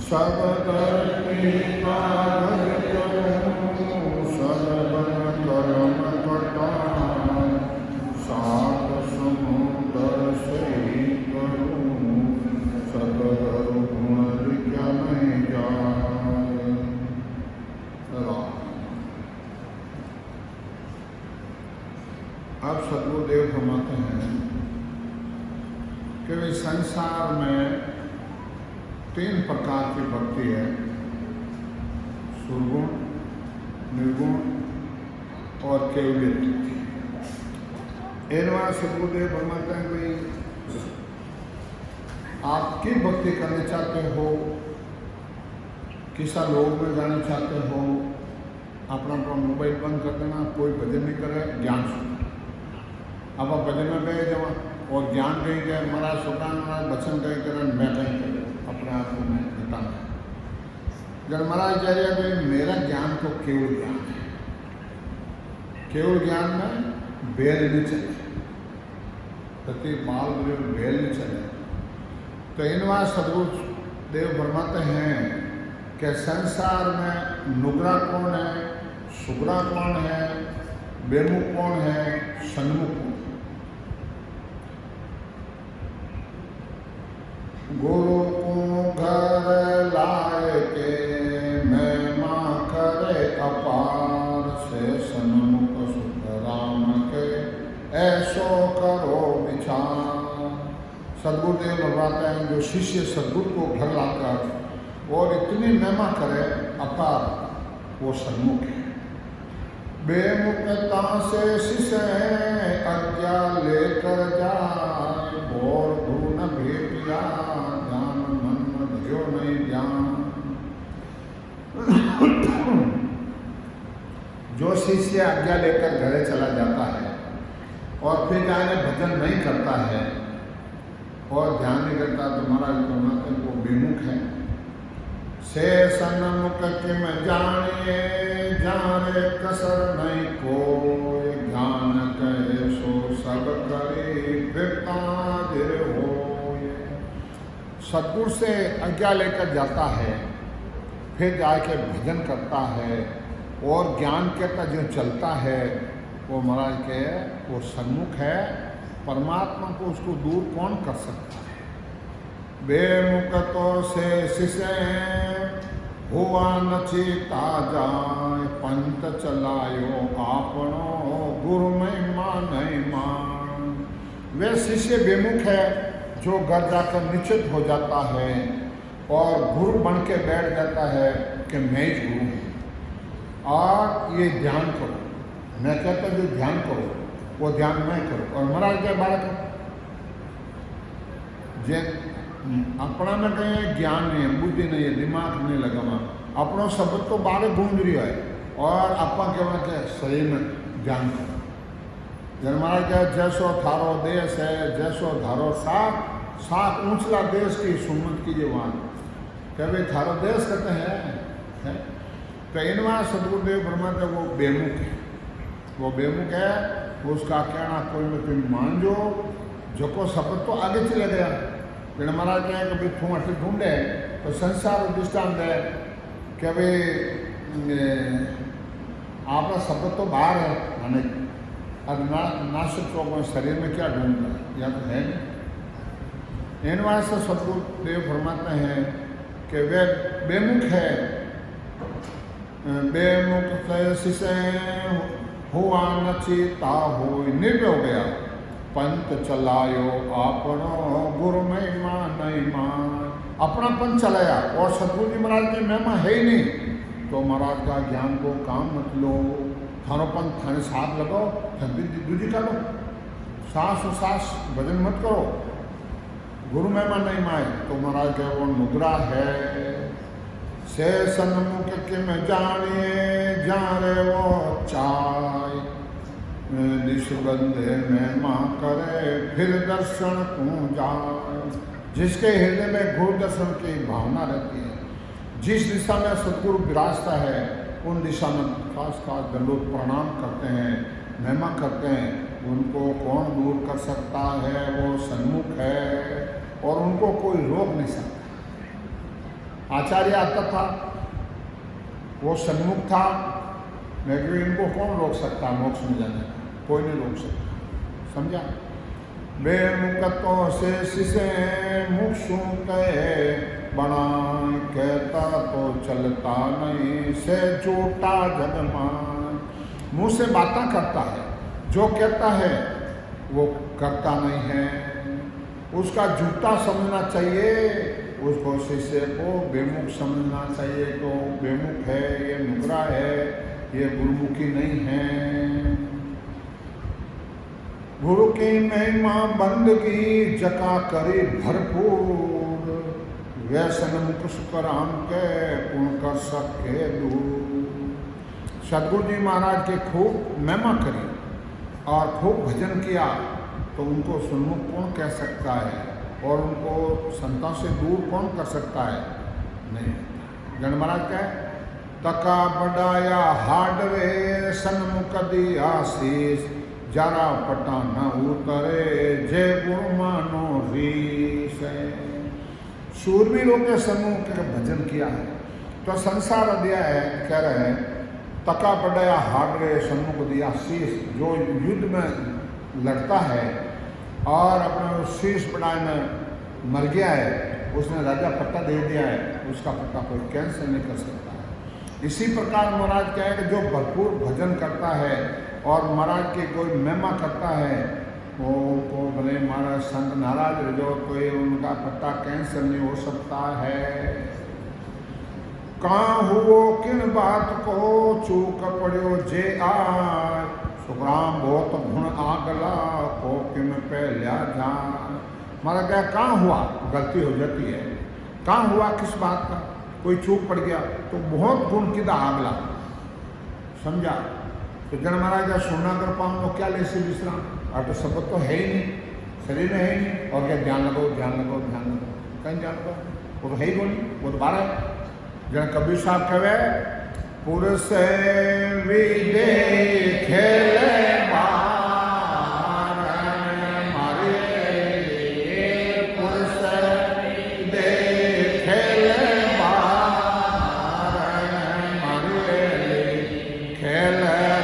सब धरती कागर करूं, सर्वन कर्म कटाऊं, सात समुद्र से करूं, सतहर गुण क्या नहीं जाए। अब सदगुरुदेव फरमाते हैं कि वे संसार में 3 प्रकार की भक्ति है, सुरगुण, निर्गुण और केवली भक्ति। इनमें सदगुरुदेव फरमाते हैं भाई आप की भक्ति करना चाहते हो, किसा लोग में जाना चाहते हो, अपना मोबाइल बंद कर देना, कोई भजन नहीं करे, ज्ञान सुनना। अब आप भजन में गए जब और ज्ञान कहीं गए, महाराज सुल्तान महाराज बचन कहीं करें, मैं कहीं करें, अपने आप को मैं घटाना। जब महाराज कह रहे भाई मेरा ज्ञान तो केवल ज्ञान है, केवल ज्ञान में बेल नहीं चले, प्रति माल बेल नहीं चले। तो इनवा सदगुरु देव फरमाते हैं कि संसार में नुगरा कौन है, सुगरा कौन है, बेमुख कौन है, सन्मुख कौन। गुरु को घर लाए के महिमा करे अपार, से सन्मुख सुख राम के ऐसो करो विचार। सदगुरुदेव बताते हैं जो शिष्य सदगुरु को घर लाता है और इतनी महिमा करे अपार, वो सन्मुख है। बेमुखता से शिष्य आज्ञा लेकर जाए, और गुरु न भेटिया ज्ञान मन जो नहीं ज्ञान। जो शिष्य आज्ञा लेकर घरे चला जाता है और फिर जाने भजन नहीं करता है और ध्यान नहीं करता, तो महाराज परमात्मा को बेमुख है। से सन्मुख किम जानिए, जाने कसर नहीं कोई, ज्ञान कहे सो सब करे विपादिर होए। सदगुरु से आज्ञा लेकर जाता है, फिर जाके भजन करता है और ज्ञान के तक जो चलता है, वो महाराज के वो सन्मुख है। परमात्मा को उसको दूर कौन कर सकता है। बेमुख तो से शिष्य हुआ नचिता जाए, पंथ चलायो आपनो गुरु महिमा नहीं मान। वे शिष्य बेमुख है जो घर जाकर निश्चित हो जाता है और गुरु बन के बैठ जाता है कि मैं ही गुरु हूँ और ये ध्यान करो। मैं कहता हूँ जो ध्यान करो वो ध्यान मैं करो। और महाराज क्या बात जे अपना में कहीं ज्ञान नहीं है, बुद्धि नहीं है, दिमाग नहीं लगा, अपनों शब्द तो बारे गूंज रही है और अपा कहना क्या सही में ध्यान करो। जब महाराज क्या जैसो थारो देश है, जैसो धारो साख साख ऊंचला देश की सुमत की ये वहाँ क्या भाई थारो देश कहते हैं। तो इनवा सदगुरुदेव ब्रह्मा का वो बेमुख है, वो बेमुख है। उसका कहना कोई में तुम मान जो, जो को शब्द तो आगे चले गया। फिर महाराज कहें कि भाई तुम अटल ढूंढे तो संसार दृष्टांत है कि भाई आपका शब्द तो बाहर है, माने अब नासिक चौक शरीर में क्या ढूंढता है, या तो है नहीं। इन वास्ते सदगुरुदेव फरमाते हैं कि वे बेमुख है। बेमुख शिष्य हुआ नचिता हो, निर्भय हो गया, पंथ चलायो आपनो गुरु महिमा नहीं मान। अपना पंथ चलाया और सतगुरु जी महाराज की महिमा है ही नहीं, तो महाराज का ज्ञान को काम मत लो। थानो पंथ थाने साथ लगाओ, दूजी का लो, सास सास भजन मत करो, गुरु महिमा नहीं माए। तो महाराज का वो नुगरा है। से सन्मुख के में जानिए, जाने वो चाय, निष्बंधे महिमा करे, फिर दर्शन तू जाए। जिसके हृदय में गुरु दर्शन की भावना रहती है, जिस दिशा में सदगुरु विराजता है, उन दिशा में खास खास दंडोत प्रणाम करते हैं, महिमा करते हैं। उनको कौन दूर कर सकता है, वो सन्मुख है और उनको कोई रोक नहीं सकता। आचार्य आता था, वो सन्मुख था, लेकिन इनको कौन रोक सकता मोक्ष में जाने का? कोई नहीं रोक सकता। समझा? बेमुकतों से सिसे मुक्षु कहे बना, कहता तो चलता नहीं से झूठा जगमान। मुंह से बातें करता है, जो कहता है वो करता नहीं है, उसका झूठा समझना चाहिए, उसको शिष्य को बेमुख समझना चाहिए। तो बेमुख है, ये नुकरा है, ये गुरुमुखी नहीं है। गुरु की महिमा बंदगी जका करी भरपूर, व्यसन मुख सुखराम के गुण कर सके दूर। सदगुरु जी महाराज के खूब महिमा करी और खूब भजन किया, तो उनको सन्मुख कौन कह सकता है? और उनको संतों से दूर कौन कर सकता है? नहीं। गण महाराज कहे तका बढ़ाया हाडवे सन्मुख दिया शीश, जरा पटा न उतरे जय गुरु मानो रीस। शूरवीरों के सन्मुख का भजन किया है। तो संसार अध्याय कह रहे हैं तका बढ़ाया हाडवे सन्मुख दिया शीश, जो युद्ध में लड़ता है और अपने शीश बढ़ाए में मर गया है, उसने राजा पट्टा दे दिया है, उसका पट्टा कोई कैंसिल नहीं कर सकता है। इसी प्रकार महाराज क्या है कि जो भरपूर भजन करता है और महाराज की कोई महिमा करता है, वो भले महाराज संत नाराज रह जाओ तो ये उनका पट्टा कैंसिल नहीं हो सकता है। कहाँ हुओ किन बात को चूक पड़ो जे आज, सुखराम बहुत गुण आगला को किम पहला जान। हमारा क्या कहाँ हुआ? गलती हो जाती है। कहाँ हुआ? किस बात का? कोई चूक पड़ गया तो बहुत गुण की आगला। समझा? तो जन महाराज या सुनना कर पाऊँ तो क्या ले से विश्राम? और तो शब्द तो है ही नहीं, शरीर में है ही नहीं। और क्या ध्यान लगाओ ध्यान लगाओ ध्यान लगाओ? कहीं ध्यान लगाओ? वो तो है ही बोली, वो तो बारह है। जन कबीर साहब कहे पुरुष विदे खेले बार मारे, पुरुष विदे खेले बार मारे, खेल रहे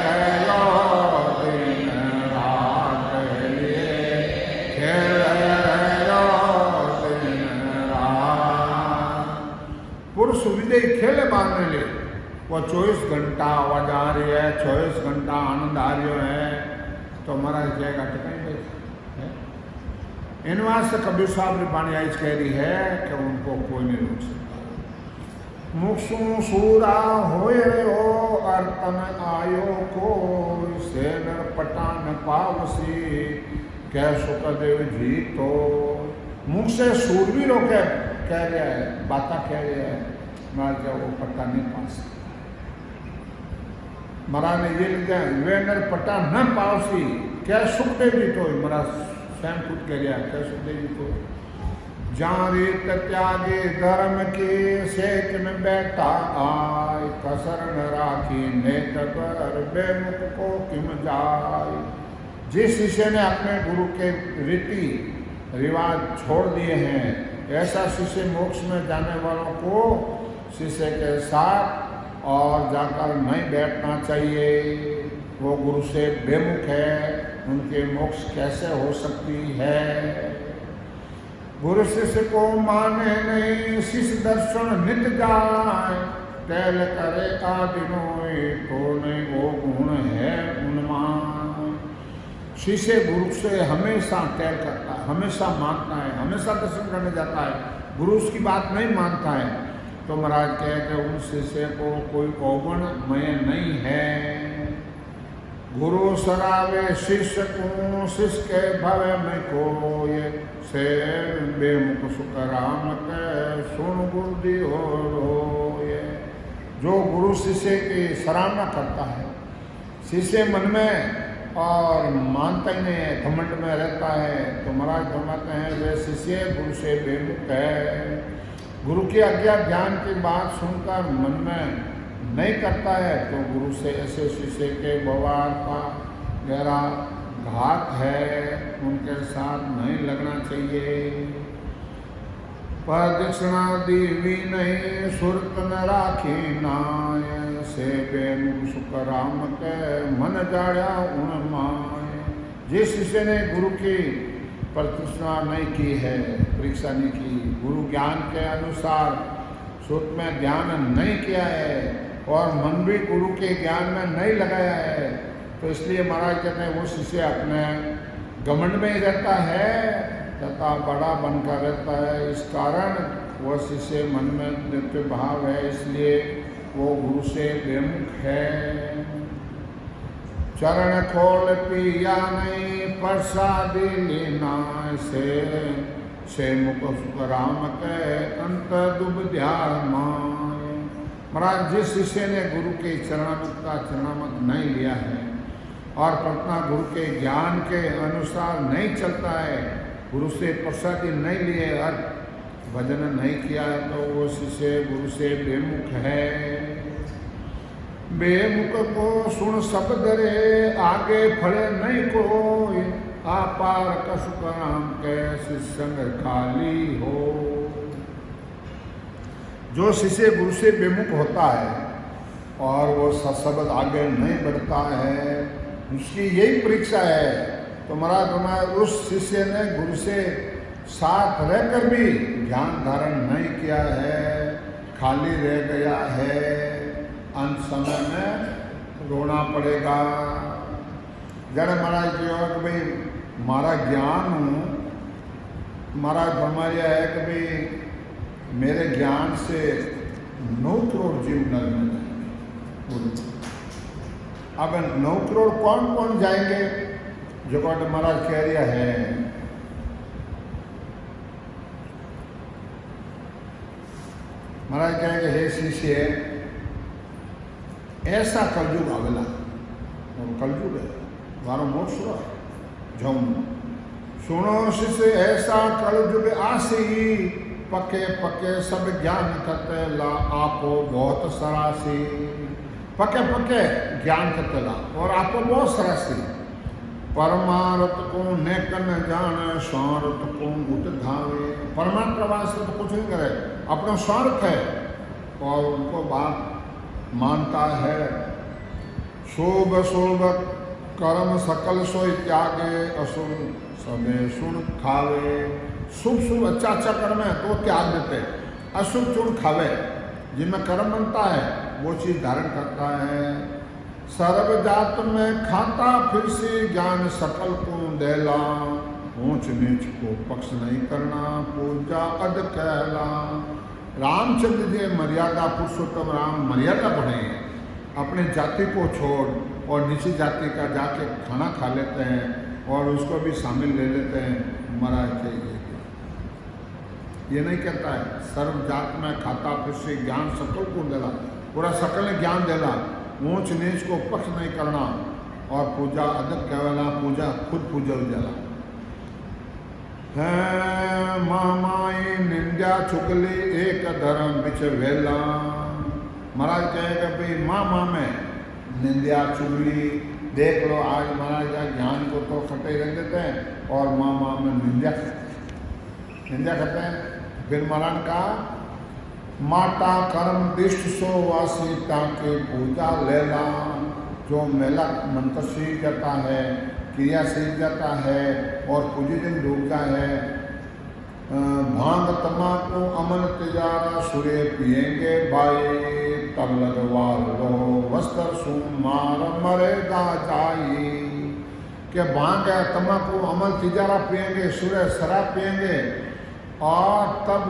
दिन रात लिए, खेल रहे दिन रात। पुरुष विदे खेले बार में ले, वो 24 घंटा आवाज आ रही है, 24 घंटा आनंद आ रही है, तो महाराज जाएगा तो कहीं बैठा है। इन वास्ते कबीर साहब ने बाणी आज कह रही है कि उनको कोई नहीं रोक सकता। मुक्षु सूरा होए हो अर्तन आयो को, से नर पटान पावसी कह सुखदेव जी। तो मुख से सूरवीरों के कह रहे हैं, बातें कह रहे हैं, महाराज वो पट्टा नहीं पा सकता। महाराज ने ये लिखा है वे नर पट्टा न पावसी क्या सुखदेव जी। तो महाराज स्वयं खुद कह रहा है, क्या सुखदेव जी तो जहाँ रीत त्यागे धर्म के सेक में बैठा आय, कसर न राखी नेत कर बेमुख को किम जाय। जिस शिष्य ने अपने गुरु के रीति रिवाज छोड़ दिए हैं, ऐसा शिष्य मोक्ष में जाने वालों को शिष्य के साथ और जाकर नहीं बैठना चाहिए। वो गुरु से बेमुख है, उनके मोक्ष कैसे हो सकती है? गुरु शिष्य को माने नहीं, शिष्य दर्शन नित जाए, टहल करे आदिनोय तो नहीं वो गुण है उन्मान। शिष्य गुरु से हमेशा टहल करता है, हमेशा मानता है, हमेशा दर्शन करने जाता है, गुरु उसकी बात नहीं मानता है, तो महाराज कहे कि उन शिष्य को कोई अवगुण मय नहीं है। गुरु सरावे शिष्य को, शिष्य के भवे में कोय, से बेमुख सुखराम के सुन गुरु दियो रोय। जो गुरु शिष्य की सराहना करता है, शिष्य मन में और मानता ही नहीं है, घमंड में रहता है, तो महाराज फरमाते हैं वे शिष्य गुरु से बेमुख है। गुरु की आज्ञा ज्ञान की बात सुनकर मन में नहीं करता है, तो गुरु से ऐसे शिष्य के व्यवहार का गहरा घात है, उनके साथ नहीं लगना चाहिए। पर दक्षिणा दीवी नहीं सुरत न राखी नाय से बेमुख सुख राम के मन जाड़ा उन माय। जिस शिष्य ने गुरु की प्रतिष्ठा नहीं की है, परीक्षा नहीं की, गुरु ज्ञान के अनुसार सुरत में ध्यान नहीं किया है और मन भी गुरु के ज्ञान में नहीं लगाया है, तो इसलिए महाराज कहते हैं वो शिष्य अपने घमंड में ही रहता है तथा बड़ा बनकर रहता है। इस कारण वह शिष्य मन में नित्य भाव है, इसलिए वो गुरु से बेमुख है। चरण खोल पिया नहीं प्रसादी लेना से मुख सुख राम के अंत दुब ध्यान माय। महाराज जिस शिष्य ने गुरु के चरणामृत का चरणामृत नहीं लिया है और प्रार्थना गुरु के ज्ञान के अनुसार नहीं चलता है, गुरु से प्रसादी नहीं लिए और भजन नहीं किया है, तो वो शिष्य गुरु से बेमुख है। बेमुख को सुन शब्द रे आगे फले नहीं कोई, आपार कसुक राम के शिष्यंग खाली हो। जो शिष्य गुरु से बेमुख होता है और वो शब्द आगे नहीं बढ़ता है, उसकी यही परीक्षा है। तो महाराज उस शिष्य ने गुरु से साथ रहकर भी ज्ञान धारण नहीं किया है, खाली रह गया है, अंत समय में रोना पड़ेगा। जड़ महाराज की और भाई हमारा ज्ञान हूँ, महाराज फरमाया है कि भाई मेरे ज्ञान से 9 करोड़ जीव नर में जाएंगे। अब 9 करोड़ कौन कौन जाएंगे? जो महाराज कह रहा है महाराज कहेंगे हे शिष्य ऐसा कलयुग आवेला और कलयुग है वारो मोक्ष जम सुनो शिष्य ऐसा कलयुग आसी पके पके सब ज्ञान करते ला आपो बहुत सरासी। पके पके ज्ञान करते ला और आपो बहुत सरासी। परमार्थ को नेकन जान स्वार्थ को उठ धावे। परमार्थ प्रवास से तो कुछ नहीं करे, अपना स्वार्थ है और उनको बात मानता है। शोभ शोभ कर्म सकल सोई त्यागे अशुभ सबे सुन खावे। शुभ शुभ अच्छा अच्छा कर्म है तो त्याग देते, अशुभ चुन खावे। जिनमें कर्म बनता है वो चीज धारण करता है। सर्व जात में खाता फिर से ज्ञान सकल को देला। ऊंच नीच को पक्ष नहीं करना पूजा अद कहला। रामचंद्र जी मर्यादा पुरुषोत्तम राम मर्यादा बढ़ाई, अपने जाति को छोड़ और नीची जाति का जाके खाना खा लेते हैं और उसको भी शामिल ले लेते हैं। महाराज चाहिए ये नहीं कहता है सर्व जात में खाता फिर से ज्ञान सकल को देला, पूरा सकल ने ज्ञान देला। ऊंच नीच को पक्ष नहीं करना और पूजा अदब कहला, पूजा खुद पूजा उजाला है। मामाई निंदा चुगली एक धर्म बिच वेला। महाराज कहेगा भाई मामा में निंदा चुगली देख लो। आज महाराज का ज्ञान को तो फटे रख देते हैं और मामा में निंदा करते हैं। फिर महाराज का माता कर्म दिष्ट सो वासीता के पूजा लेला। जो मेला मंत्र सीख जाता है, क्रिया सीख जाता है और पूजी दिन डूबता है। भांग तम्बाकू अमन तिजारा सूर्य पिएंगे भाई। तब लगवा लो वस्त्र सुमार मरेगा जाई। के भांग है तम्बाकू अमल तिजारा पिएंगे, सूर्य शराब पिएंगे और तब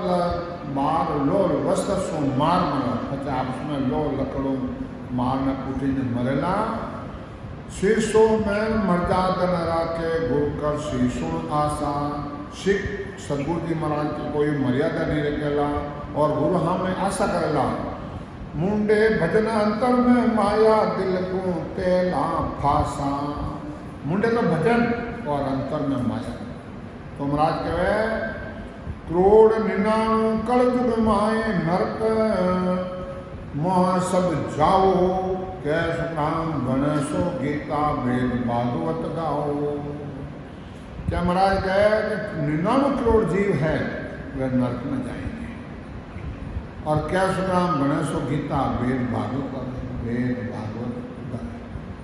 मार लो वस्त्र सो मार मरो। अच्छा आप उसमें लो लकड़ो मारना कुटी ने मरेला। शीशों में मर्यादा न राखे गुरु कर शीशों आशा। सिख सदगुरु जी महाराज की कोई मर्यादा नहीं रखेला और गुरु हमें आशा करेला। मुंडे भजन अंतर में माया दिल को तेला फासा। मुंडे तो भजन और अंतर में माया। तो महाराज कहे क्रोड़ 99 कलयुग माए नरक मोह सब जाओ। कैस राम गणेशो गीता वेद भागवत गाओ। क्या महाराज कहे कि 99 करोड़ जीव है वे नरक में जाएंगे। और क्या सुनाम गणेशो गीता वेद भागवत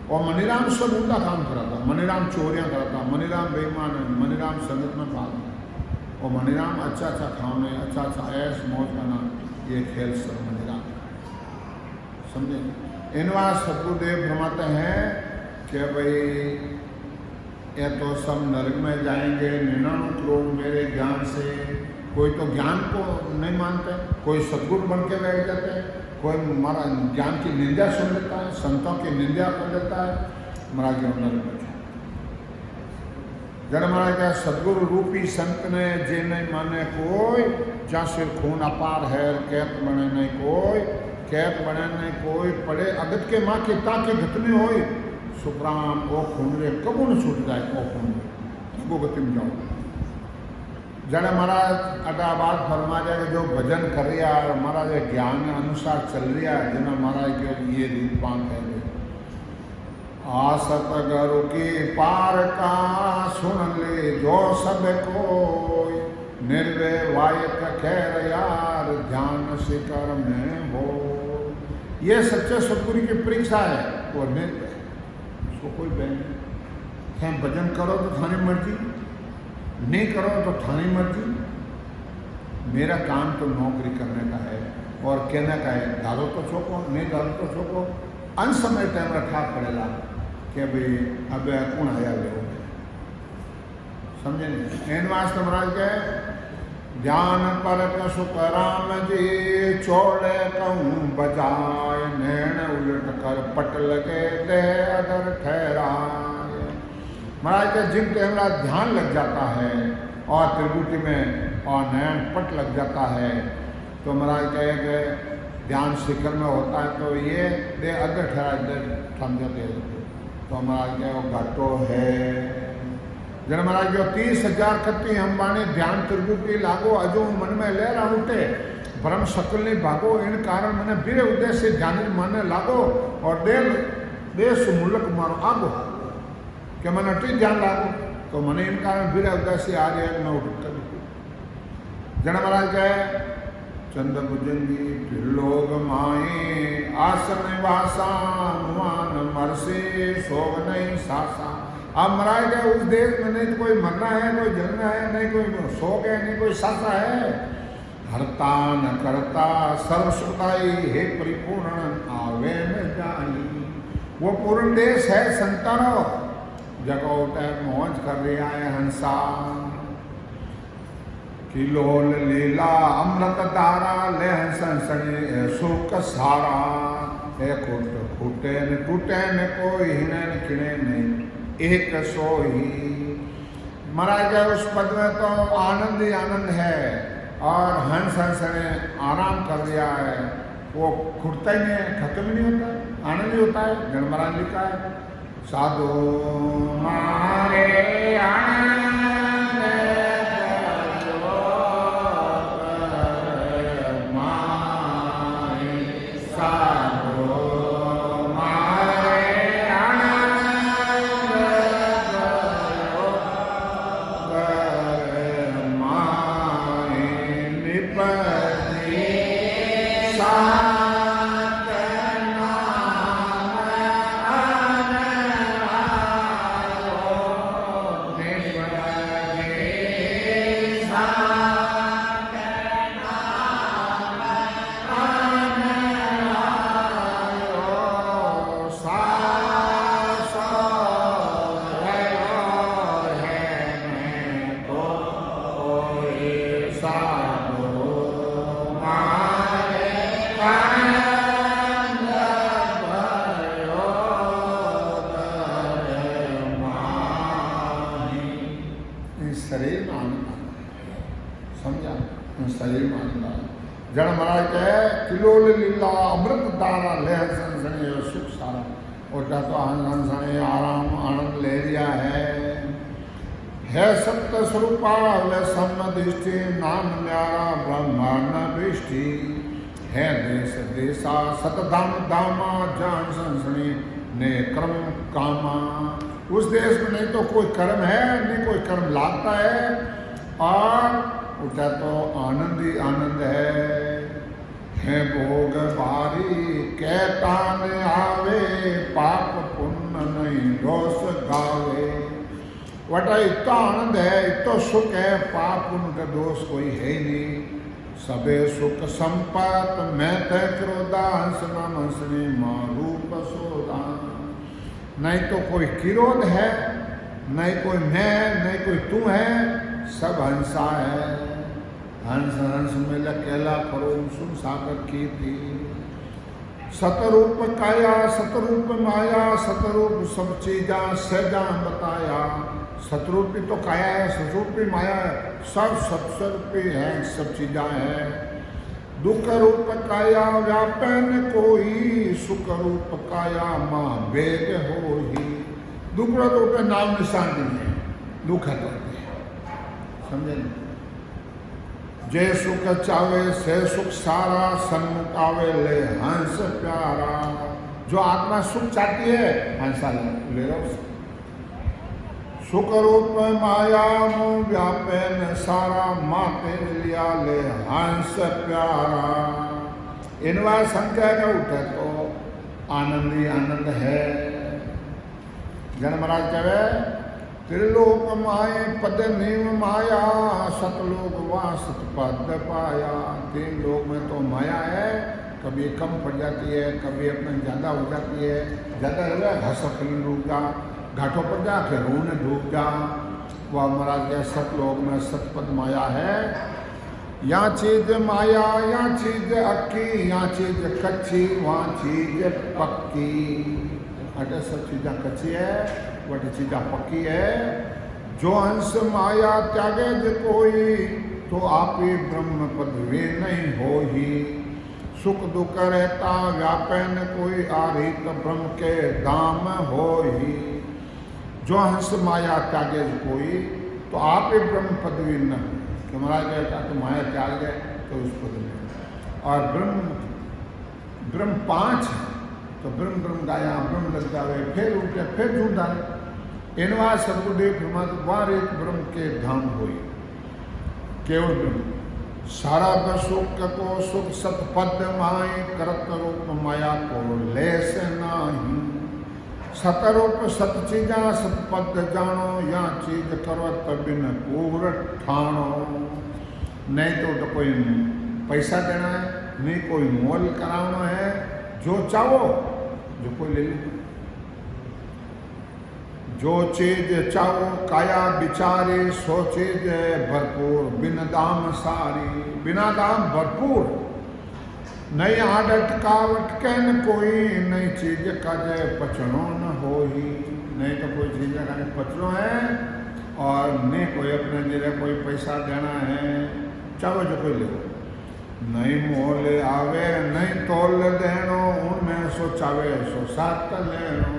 और मनीराम सब उल्टा काम करा था। मनीराम चोरियाँ करता, मनीराम बेईमान है, मनीराम संगत में भाग और मनीराम अच्छा खाने, अच्छा ऐश मौज करना, ये खेल सब मनीराम समझे। इनवा सतगुरुदेव भ्रमाते हैं कि भाई ये तो सब नरक में जाएंगे, 99 लोग मेरे ज्ञान से। कोई तो ज्ञान को नहीं मानते, कोई सद्गुरु बन के बैठ जाते हैं, कोई हमारा ज्ञान की निंदा सुन लेता है, संतों की निंदा कर लेता है, महाराज के नरक में जड़ महाराज क्या सदगुरु रूपी संत ने जे नहीं माने कोई, जा सिर खून अपार है कैत बने नहीं कोई, कैत बने नहीं कोई, पड़े अगत के माँ के ताके घटने होई, सुप्राम ओ खून रे कबू न छूट जाए, ओ खून रे वो गति में जाओ। जड़ महाराज अदा बात फरमा जाए जो भजन कर रहा है महाराज ज्ञान अनुसार चल रहा है, जिन्हें महाराज के ये रूप पान है आसत गुरु की पार का सुन ले जो सब कोई, निर्वय वायक खैर यार ध्यान शिकर में हो। ये सच्चे सतगुरु की परीक्षा है, वो निर्वय, उसको कोई बहन नहीं। भजन करो तो थानी मर्जी, नहीं करो तो थानी मर्जी। मेरा काम तो नौकरी करने का है और कहने का है, डालो तो छोको, नहीं डालो तो छोको। अंत समय टाइम रखा पड़ेगा कि भाई अब कौन आया ले समझे नहीं। एन वास्ते महाराज के ज्ञान पर सुख राम जी चोड़े कहूँ बजाय, नैन उलट कर पट लगे दे अदर ठहराए। महाराज के जिन पे हमारा ध्यान लग जाता है और त्रिभुटी में और नैन पट लग जाता है, तो महाराज कहे कि ध्यान शिखर में होता है तो ये दे अदर ठहरा थम जाते हैं। तो महाराज क्या वो घाटो है जन महाराज जो 30,000 कत्ती अंबानी ध्यान त्रिभुटी लागो अजो मन में ले रहा उठे ब्रह्म सकल नहीं भागो, इन कारण मैंने बिरे उद्देश्य ध्यान माने लागो और देश मुल्क मारो आगो कि मैंने टी ध्यान लागो, तो मैंने इन कारण बिरे उद्देश्य आ रहे मैं उठ जन महाराज कहे चंद भुजंगी लोग माए आसन वासान मरसे सोग नहीं सासा। अब मराए गए उस देश में नहीं तो कोई मरना है, कोई जलना है, नहीं कोई शोक है, नहीं कोई सासा है। हरता न करता सर्व सुखाई हे परिपूर्ण आवे न जानी। वो पूर्ण देश है संतानो जगह टाइम मौज कर रहा है हंसा। किलोल लीला अमृत तारा ले संसने सुख सारा। खूटे न टूटे न कोई हिने न खिने नहीं एक सोही। महाराज उस पद में तो आनंद ही आनंद है और हंस हंस ने आराम कर दिया है, वो खुटता ही नहीं, खत्म ही नहीं होता, आनंद ही होता है। जन महाराज लिखा है साधु मारे आनंद जन महाराज कहे किलोल लीला अमृत तारा ले संसने सुख सारा। और तो हंसने आराम आनंद ले लिया है सत्य स्वरूपा ले सम्मदृष्टि नाम न्यारा ब्रह्मांड दृष्टि है देश देशा सतधाम दामा जान संसने ने कर्म कामा। उस देश में नहीं तो कोई कर्म है, नहीं कोई कर्म लागता है और उठा तो आनंद ही आनंद है भोग भारी कहता न आवे पाप पुण्य नहीं दोष गावे। वटा इतना आनंद है, इतना सुख है, पाप पुण्य का दोष कोई है ही नहीं। सबे सुख संपत मैं तय क्रोधा हंस नाम हंसने मारूप सोदा। नहीं तो कोई किरोध है, नहीं कोई मैं, नहीं कोई तू है, सब हंसा है। हंस हंस में अकेला करो सुन सागर की थी। सतरूप काया सतरूप माया सतरूप सब चीजा सहजा बताया। सतरूपी तो काया है, सतरूपी माया है, सब सतरूपी है, सब चीजा है। दुख रूप काया व्यापन कोई सुख रूप काया माँ वेद हो ही। दुख रूप नाम निशान नहीं है, दुख है तो समझे नहीं। जय सुख चावे से सुख सारा सन्मुख आवे ले हंस प्यारा। जो आत्मा सुख चाहती है हंसा ले लो। सुख रूप माया मुँह व्यापन सारा माते लिया ले हंस प्यारा। इनवा संख्या का उठे तो आनंद ही आनंद है। जन महाराज कहे त्रिलोक माए पद नीव माया सतलोक वासत पद पाया। तीन लोक में तो माया है, कभी कम पड़ जाती है, कभी अपने ज़्यादा हो जाती है। ज़्यादा हो गया घास खिल डूब जा, घाटों पर जा फिर रून डूब जा। वह महाराज के सतलोक में सतपद माया है। यहाँ चीज माया, यहाँ चीज अक्की, यहाँ चीज कच्ची, वहाँ चीज पक्की। अटे सब चीज़ें कच्ची है, वह चीज़ें पक्की है। जो अंश माया त्यागे जो कोई तो आप ही ब्रह्म पद वे नहीं हो ही। सुख दुख रहता व्यापन कोई आरित ब्रह्म के दाम हो ही। जो हंस माया त्यागे कोई तो आप ही ब्रह्म पदवी न हो। कि महाराज कहता तो माया त्याग गए तो उस पद में। और ब्रह्म पांच है तो ब्रह्म ब्रह्म गाया ब्रह्म लग जावे फिर उठे फिर झूठ डाले। इनवा सदगुरुदेव वार एक ब्रह्म के धाम होई केवल ब्रह्म। सारा सुख को सुख सतपद माए करत रूप माया को लेस नाही। सतरूप सत चीजा सतपद जानो या चीज करवत बिन पूर ठाणो। नहीं तो कोई पैसा देना है, नहीं कोई मोल कराना है। जो चाहो जो कोई ले लो। जो चीज चाहो काया बिचारे सो चीज भरपूर बिन दाम सारी। बिना दाम भरपूर नहीं आडट कावट कहन कोई नहीं चीज का जय पचनो न हो ही। नहीं तो कोई चीज का पचनो है और नहीं कोई अपने लिए कोई पैसा देना है। चाहो जो कोई ले नहीं मोल आवे नहीं तोल देनो उनमें सो चावे सो सात लेनो।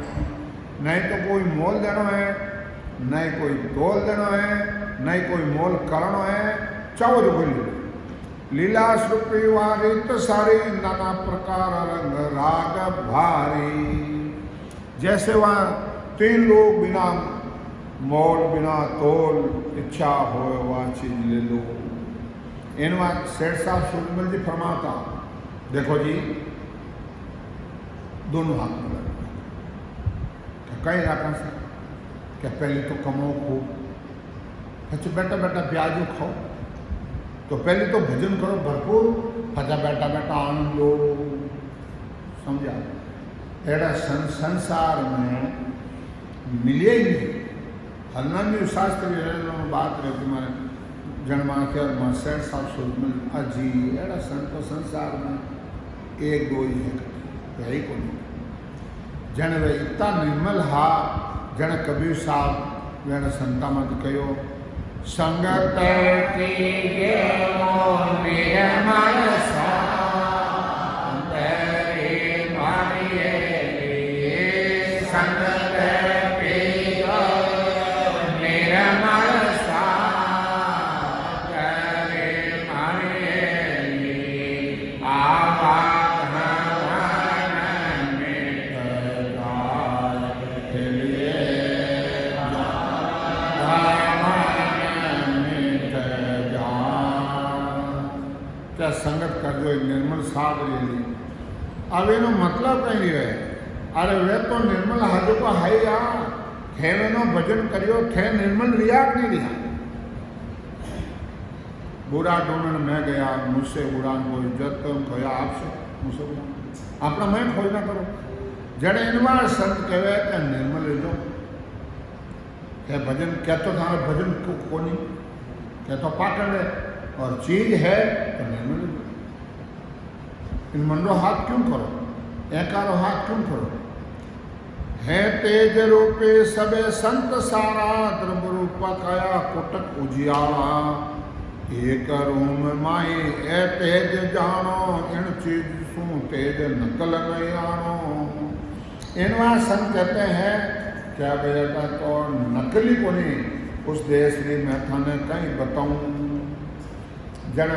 नहीं तो कोई मोल देना है, नहीं कोई तोल देना है, नहीं कोई मोल करना है। चाहो जो कोई ले। लीला श्रुपी वारी तो सारी नाना प्रकार रंग राग भारी। जैसे वहाँ तीन लोग बिना मोल बिना तोल इच्छा हो वह चीज ले लो। इनवा सेठ साहब सूरजमल जी फरमाता देखो जी दोनों हाथ में लगा कई रखा से क्या पहले तो कमाओ खूब, अच्छा बेटा बेटा प्याजू खाओ। तो पहले तो भजन करो भरपूर, अच्छा बैठा बैठा आनंद लो। समझा? एड़ा संसार में मिले ही नहीं। हलनानी शास्त्र बात रहती मारे जन्माखे और सेठ साहब सूरजमल अजी एड़ा संतो संसार में एक दो ही है ही को नहीं। जन वे इतना निर्मल हा जन कबीर साहब वेण संता मत कहो संगत की निर्मल निर्मल सागरी अब एनो मतलब कहीं नहीं रहे। अरे वे तो निर्मल हाजो को है या थे वेनो भजन करियो थे निर्मल रिया नहीं रिया। बुरा ढूंढन मैं गया मुझसे बुरा कोई इज्जत खोया आपसे मुझसे अपना मैं खोज ना करो। जड़े इन बार संत कहे कि निर्मल रहो क्या भजन क्या तो था भजन को नहीं क्या तो पाटन है और चीज है तो निर्मल इन मंडो हाथ क्यों करो एकारो हाथ क्यों करो। है तेज रूपे सबे संत सारा द्रव रूप काया कोटक उजियावा एक रूम माई ए तेज जानो इन चीज सू तेज नकल नहीं आनो। इनवा संत कहते हैं क्या बेटा तो नकली को नहीं उस देश में मैं थाने कहीं बताऊं। जन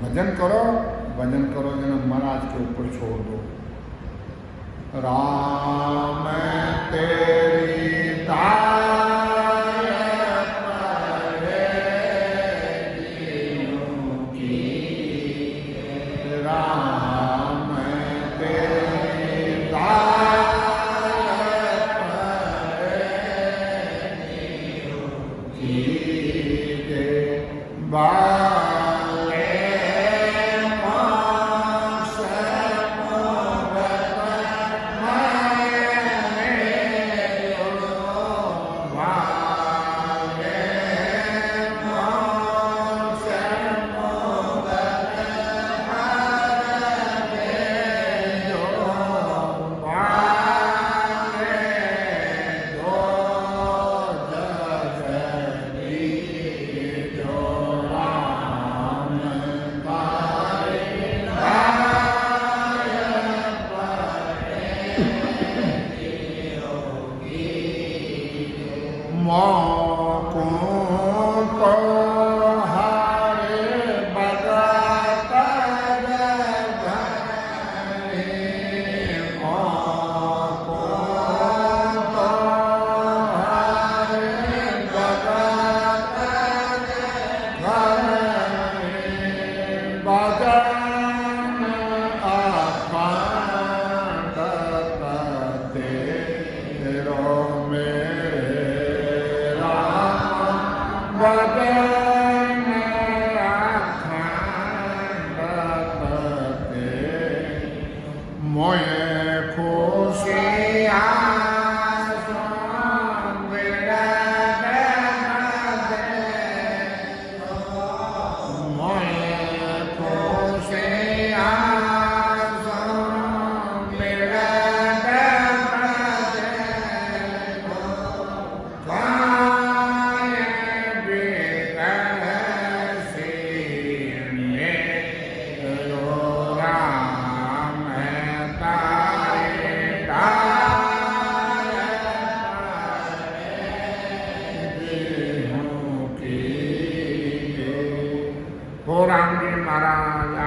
भजन करो जन महाराज के ऊपर छोड़ दो। राम तेरी ताय परे जीवों की राम तेरी ताय परे जीवों की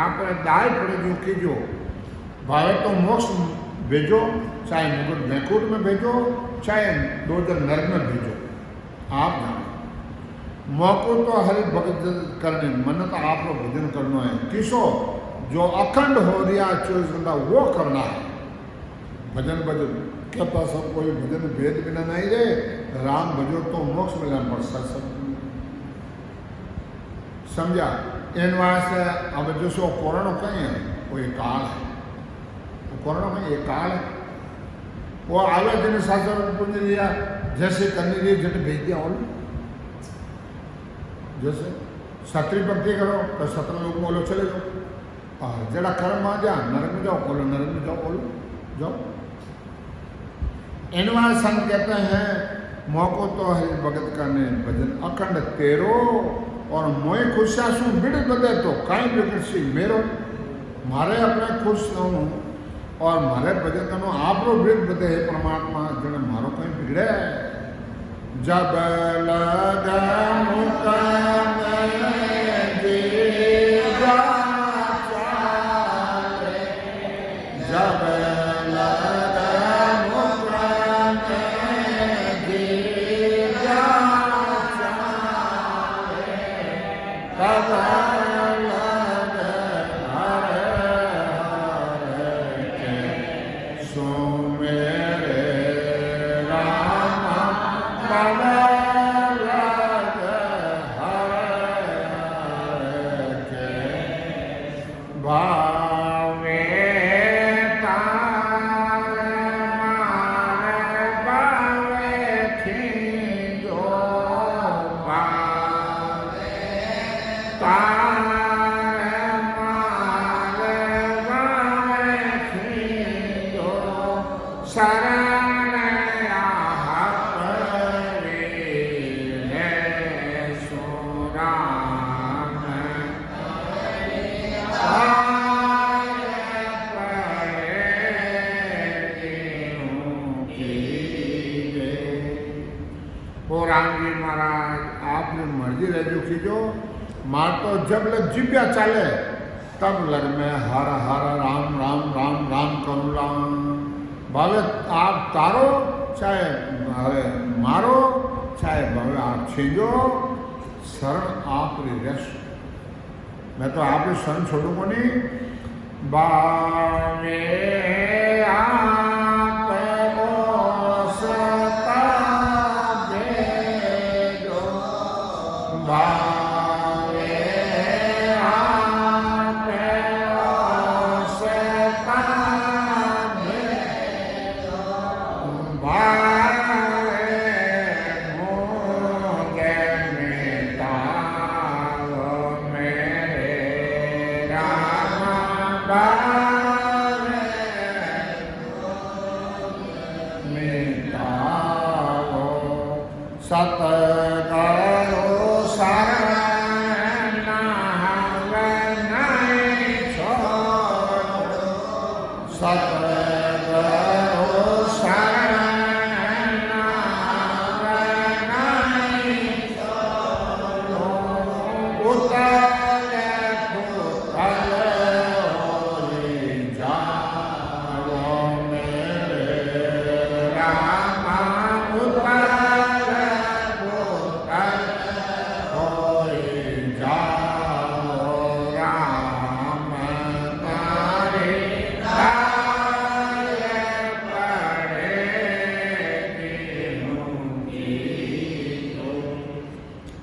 बाले दाय पड़े जो कीजो भावे तो मोक्ष भेजो चाहे मुकुट बैकुंठ में भेजो चाहे दो जन नरक में भेजो आप जानो। मौको तो हरि भगत करने मन तो आप लोग भजन करना है किसो जो अखंड हो रहा 24 घंटा वो करना है। भजन क्या पास सब कोई भजन भेद बिना नहीं रहे राम भजो तो मोक्ष मिलना पड़ सकता समझा। इन वास्ते अब जो सो कोरोना कहीं है वो एक काल है तो कोरोना में एक काल है वो आवे जिन्हें शास्त्र पुण्य लिया जैसे करने लिए जिन्हें भेज दिया और जैसे सत्री भक्ति करो तो 17 लोग बोलो चले जाओ और जरा कर्म आ जा नरक में जाओ बोलो नरक में जाओ बोलो जाओ। इन वास्ते संत कहते हैं मौको तो हरि भगत करने भजन अखंड तेरो और मोए खुशिया शू बिड़ बदे तो कहीं बिगड़ सी मेरो मारे अपने खुश रहूं और मारे भजन करो आप रो बिड़ बदे है परमात्मा जने मारो कहीं बिगड़े जब लगा मुकाम जीवा चाले जब लगा मुकाम जीवा चाले कब लगे हरे भावे तारे मारे भावे खींचो भावे तारे मारे भावे खींचो शरण राम जी महाराज आपने मर्जी रजू कीजो मार तो जब लग जिब्या चाले तब लग में हर हर राम राम राम राम करू राम भावे आप तारो चाहे भावे मारो चाहे भावे आप छींजो शरण आप रस मैं तो आप शरण छोड़ूंगा नहीं बावे आप ओसता भेजो बावे आप ओसता भेजो बावे मोगे मिटाओ मेरे राम बावे मिटाओ सतगुरु शरण नहीं छोड़ो सतगुरु शरण नहीं छोड़ो उतल फुतल होई जाओ मेरे राम उतल फुतल होई जाओ राम तारे दाय पड़े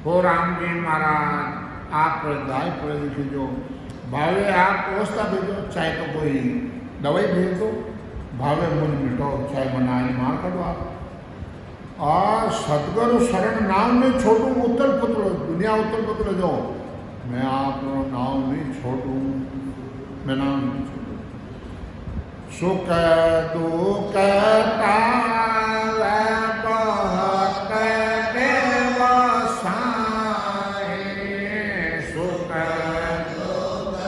हो राम जी महाराज आप दाय पड़े भेजो भावे आप पोस्ता भेजो चाहे तो कोई दवाई भेज दो भावे मुन मिटो चाहे मनाई मार कर दो आप और सतगुरु शरण नाम नहीं छोड़ू उत्तल पुत्र दुनिया उत्तल पुत्र जो मैं आपको नाम नहीं छोड़ू मैं नाम नहीं छोड़ू सुख दुख पावे बहुत देव साई सुख दुख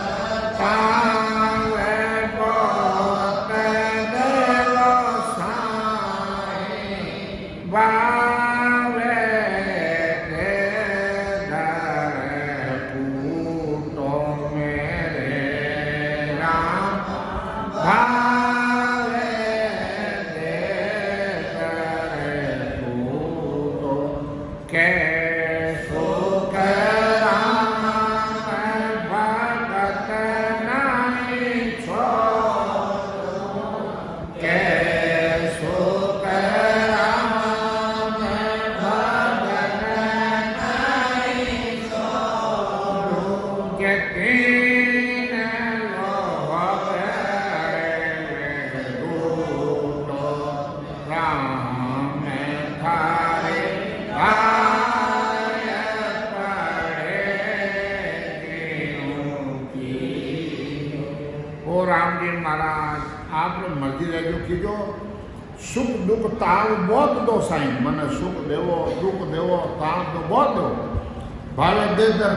पावे बहुत देव साई बावे दे पूतो मेरे राम भावे दे पूतो के सुख राम भगत नहीं छोड़ो के सुख राम भगत नहीं छोड़ो के तीन लोक दूतो राम थारे भाय पड़े ओ राम जी महाराज आपने मर्जी रजू कीजो सुख दुख ताव बहुत दो साईं मन सुख देवो दुख देवो ताव तो बहुत दो भावे दे दर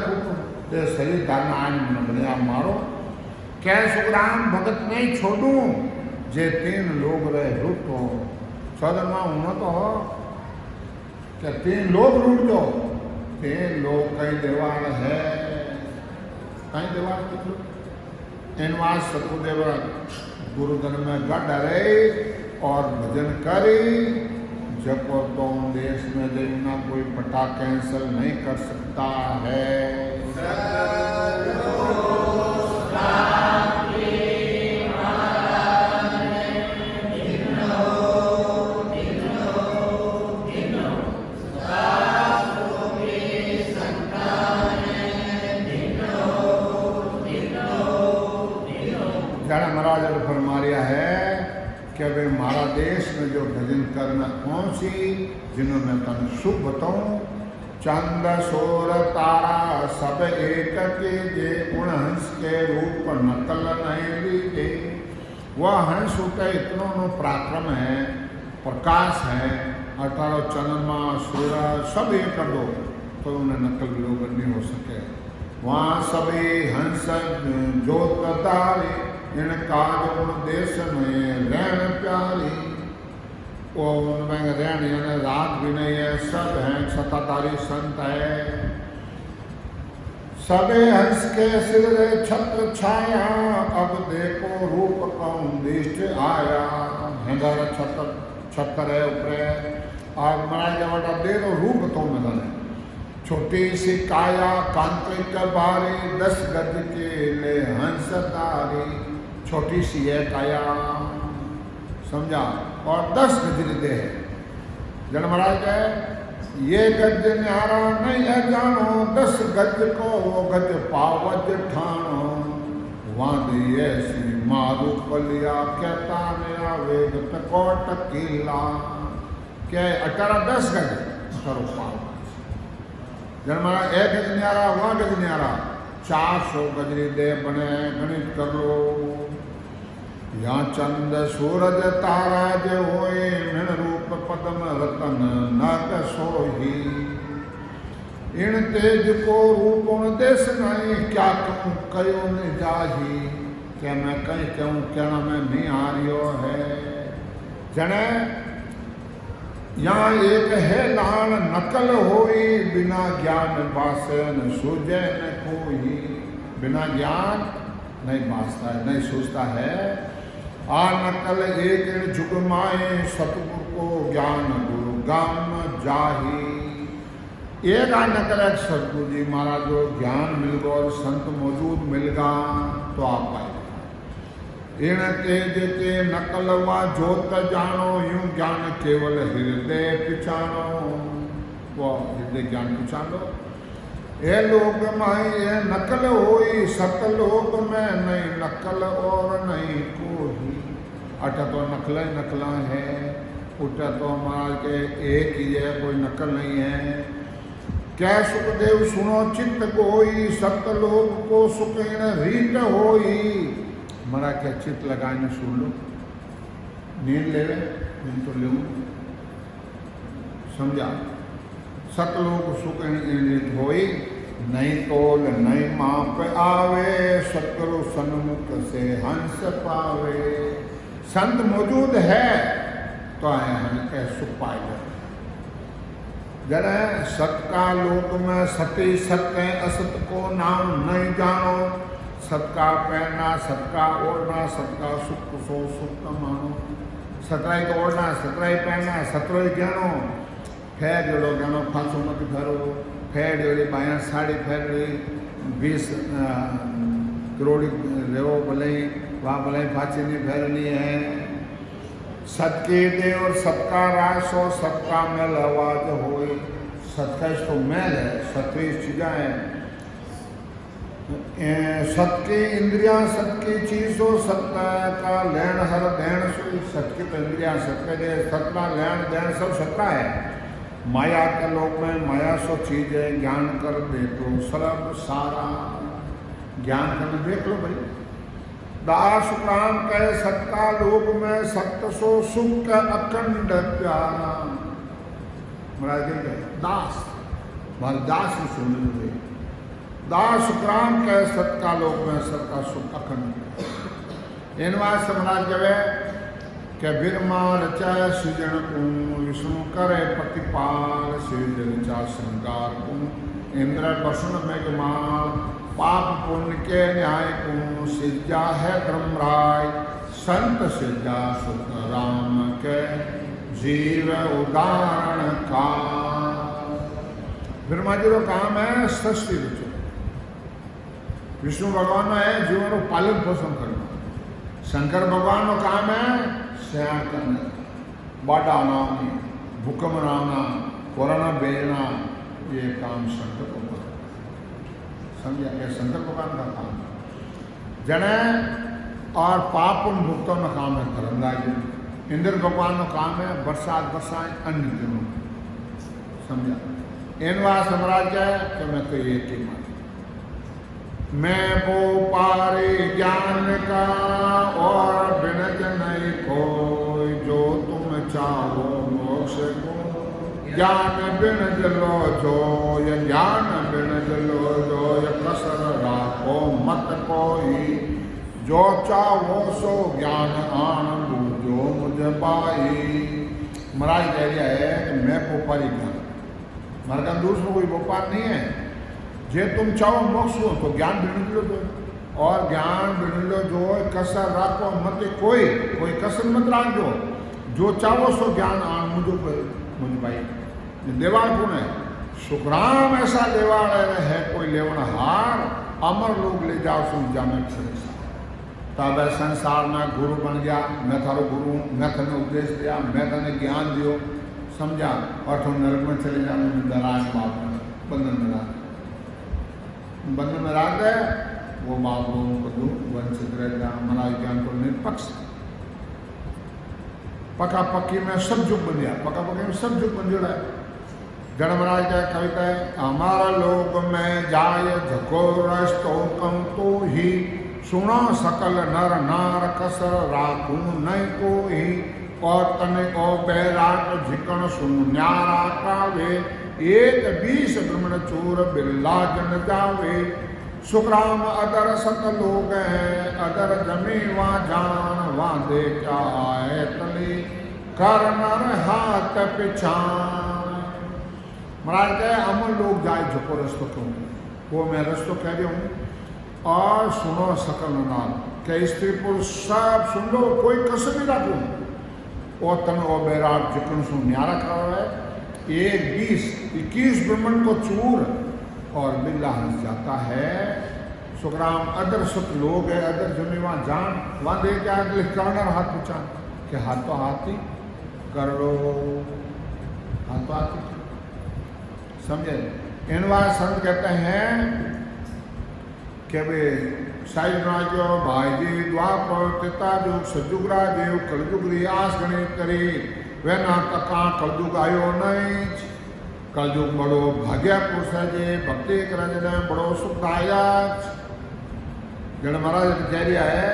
ते सही दाना आन मन बनिया मारो कै सुखराम भगत नहीं छोड़ू जे तीन लोग रहे रूटो सदन में होना तो हो क्या तीन लोग रूट दो तीन लोग कई देवाल है कई देवाल कितने इनवास सतगुरुदेव गुरुधन में गढ़ रहे और भजन करे जको तो देश में देखना कोई पटा कैंसल नहीं कर सकता है जाने महाराज ने फरमाया है कि भाई हमारा देश में जो भजन करना कौन सी जिन्होंने मैं तन शुभ बताऊं। चंद सोर तारा सब एक के जे उन हंस के रूप नकल नहीं लीजे। वह हंस होता इतनों नो पराक्रम है, प्रकाश है, 18 चंद्रमा सूरज सब एक कर दो तो उन्हें नकल लोग नहीं हो सके। वहाँ सभी हंस जोत तारे इन काज उन देश में रहन प्यारी। वो उनमें रहन यानी रात भी नहीं है, सब हैं सताधारी संत है। सबे हंस के सिर छत्र छाया अब देखो रूप कौन दिष्ट आया। हेंगारा छत्र है ऊपर और मनाया जावा दे तो रूप तो मिलने। छोटी सी काया कांतिक बारी 10 गज के ले हंस तारी। छोटी सी है काया समझा और 10 गज दे है। जन महाराज है ये गज न्यारा नहीं है जानो 10 गज को वो गज पावज ठानो। वादी ऐसी मारू पलिया कहता नया वेग तकोट किला। क्या 18 10 गज करो पाव। जन महाराज एक गज न्यारा वहाँ गज न्यारा 400 गजरी दे बने गणित कर लो। यहाँ चंद सूरज तारा जो होए मिण रूप पद्म रतन नाग सोही। इन तेज को रूप देश नहीं क्या कहूँ कयो न जाही। क्या मैं कहीं कहूँ कहना मैं नहीं आ रियो है। जने यहाँ एक है लाल नकल होई बिना ज्ञान बासे न सूझे न कोई। बिना ज्ञान नहीं बासता है नहीं सूझता है। आ नकल एक जुगमाए सतगुरु को ज्ञान गुरु गाम जाही। एक आ नकल है सतगुरु जी महाराज जो ज्ञान मिल गो और संत मौजूद मिलगा तो आप पाएगा। इन तेज के नकल वा जोत जानो यूं ज्ञान केवल हृदय पिछानो। वो हृदय ज्ञान पिछानो। ये लोग माई ये नकल होई सतलोक में नहीं नकल और नहीं कोई। अटा तो नकल नकला है उठा तो महाराज के एक ही है कोई नकल नहीं है। क्या सुखदेव सुनो चित्त कोई सतलोक को सुखेन रीत होई। मरा क्या चित्त लगाने सुन लो नींद ले नींद तो ले समझा। सतलोक सुख रीत होई नहीं तोल नहीं माप आवे। सतगुरु सन्मुख से हंस पावे। संत मौजूद है तो आए हमें सुख पाएगा। जरा सत का लोक में सती सत्य असत को नाम नहीं जानो। सत का पहनना सत का ओढ़ना सत का सुख सो सुख का मानो। सतराई को ओढ़ना सतराई पहनना सतराई ज्ञानो। फेर जोड़ो ज्ञानो फांसो मत भरो। फेर जोड़ी बाया साड़ी फेर ली 20 करोड़ी रेवो भले वहाँ भले फांसी नहीं फेरनी है। सत के दे और सबका रास हो सबका मेल आवाज हो। सत का इसको मेल है सत्वी चीजा है। सत की इंद्रियां सत की चीज हो सत्ता का लेन हर देन सुई। सत की तो इंद्रियां सत के दे सतना लेन देन सब सत्ता है। माया के लोक में माया सो चीज है। ज्ञान कर देखो सर्व सारा। ज्ञान कर देख लो भाई। दास प्राण कहे सत्ता लोक में सत्य सो सुख अखंड प्यारा। महाराज दास हमारे दास ही सुन लो। दास प्राण कहे सत्ता लोक में सत्ता सुख अखंड। इन वास्ते महाराज जब के बिरमा रचा सृजन को विष्णु करे प्रतिपाल। सृजन चा श्रृंगार को इंद्र वसुन मेघमाल। पाप पुण्य के न्याय को सिज्जा है ब्रह्मराय। संत सिज्जा सुख राम के जीव उदाहरण का। ब्रह्मा जी का काम है सृष्टि रचो। विष्णु भगवान है जीवन को पालन पोषण करना। शंकर भगवान का काम है सैर करना बाटा आना भूकंप आना कोरोना भेजना। ये काम शंकर भगवान समझा। ये शंकर भगवान का काम है। जने और पाप उन भुगतों का काम है धर्मराज। इंद्र भगवान का काम है बरसात बरसाए अन्य दिनों, समझा। इन वास महाराज क्या है कि मैं तो ये की मान मैं वो पारे ज्ञान का और बिनज नहीं कोई, जो तुम चाहो मोक्ष को ज्ञान बिनज लो जो, या ज्ञान बिनज लो जो, या कसर राखो मत कोई, जो चाहो सो ज्ञान आन जो मुझे पाई। महाराज कह रहा है कि मैं व्यापारी ज्ञान, हमारे का दूसरा कोई व्यापार नहीं है। जे तुम चाहो मोक्ष हो तो ज्ञान बिन लो दो, और ज्ञान बिन लो जो, कसर राखो मत कोई, कोई कसर मत राख दो, जो चाहो सो ज्ञान आन मुझ भाई। देवाल कौन है? सुखराम ऐसा देवाल है कोई लेवन हार, अमर लोग ले जाओ सुन जा में तब संसार में गुरु बन गया, मैं थारो गुरु हूँ, मैं तेने उपदेश दिया, मैं तेने ज्ञान दियो, समझा, और तुम नरक में चले जाओ दराज बाप बंधन में राख, बंधन में राख दे वो बाप लोगों को दो वंचित रह जा। महाराज ज्ञान को निष्पक्ष पका पक्की में सब जुग बन गया, पका पक्की में सब जुग बन जुड़ा है। जड़ महाराज का कविता है, हमारा लोग में जाय झको रस्तो कम तो ही, सुना सकल नर नार कसर राखू नहीं को ही, और तने को बैराट झिकण सुन न्यारा कावे, एक 20 ब्रह्मण चूर बिरला जन जावे। सुखराम अदर सत लोग हैं, अदर जमी वा जान, वादे क्या आए तली, कर नर हाथ पिछान। महाराज कहे अमर लोग जाए झुको रस्तो क्यों, वो मैं रस्तो कह रही हूँ। और सुनो सकल नाल के स्त्री पुरुष सब सुन लो, कोई कसर नहीं रखो। और तन और बैराट जिकन सुन न्यारा करो है, 21 ब्रह्मण को चूर और बिल्ला हंस जाता है। सुखराम अदर सुख लोग है, अदर जमी वहाँ जान, वहाँ दे क्या कर्णर हाथ पूछा कि हाथ तो हाथी कर लो, हाथ तो हाथी, समझे। इनवा संत कहते हैं कि वे साई राजो भाई जी द्वापर पिता जो सजुगरा देव कलजुगरी आस गणित करी, वे ना तका कलजुग आयो नहीं, कलजुग बड़ो भाग्य पुरुष है जे भक्ति करने बड़ो सुखदायक। जड़ महाराज कह रहा है,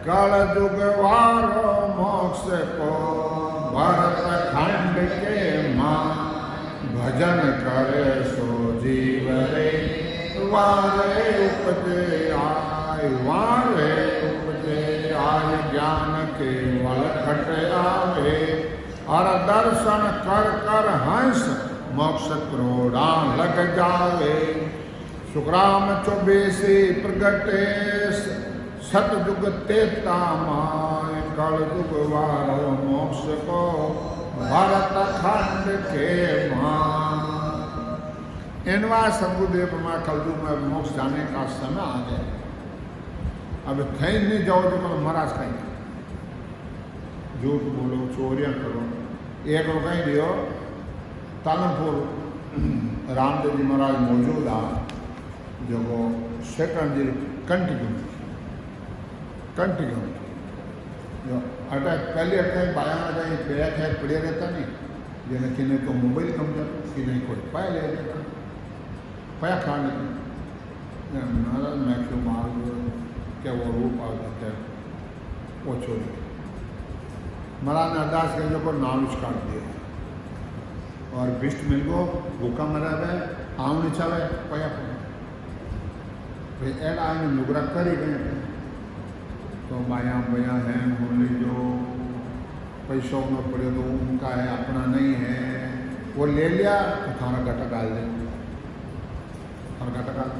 कलजुग वारो मोक्ष को भरत खंड के मां, भजन करे सो जीव रे, वारे उपजे आय, वारे उपजे आय, ज्ञान के वल खट आवे, और दर्शन कर कर हंस मोक्ष क्रोड़ा लग जावे। सुखराम 24 प्रगटे सतयुग तेता माय, कल युग वारो मोक्ष को भरत खंड के मां। इनवा सदगुरुदेव में कलयुग में मोक्ष जाने का समय आ गया। अब कहीं नहीं जाओ तो मतलब महाराज कहीं झूठ बोलो, चोरियां करो। एक लोग कहीं दियो तालमपुर रामदेव जी महाराज मौजूद आ, जो वो सेकंड जी कंटिन्यू जो अटैक पहले अटैक बाया कहीं बैग है पड़े रहता नहीं, जैसे किन्हें तो मोबाइल कम कर, किन्हें कोई पाया ले लेता, पाया खा लेते। महाराज मैं क्यों मार क्या वो रूप आ जाता है वो चोरी। महाराज ने अरदास कर जो नाम काट दिया और बिस्ट मिल गो भूखा मरा है आव नहीं चले पया भाई एड आए नुगरा कर ही गए तो माया बया है होने जो पैसों में पड़े तो उनका है अपना नहीं है, वो ले लिया तो थाना घटा डाल दे और घटा डाल।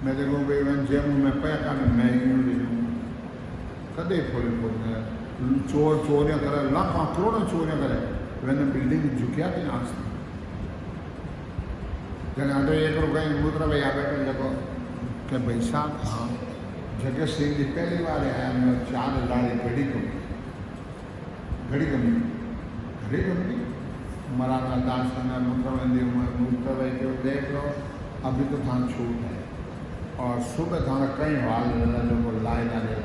मैं देखूँ भाई मैं जेब में पैसा मैं यूँ ले लूँ कदे खोले खोलते चोर चोरियाँ करे लाखों करोड़ों चोरियाँ करे, मैंने बिल्डिंग झुकिया थी आज जन आटे 1 रुपये मुद्रा भाई आ बैठे देखो कि भाई साहब हाँ जगह सिंह जी पहली बार आया मैं 4,000 घड़ी कमी मराना दास करना मूत्र भाई को देख लो अभी तो थान छूट है और सुबह थाना कई हाल जो लाए जाने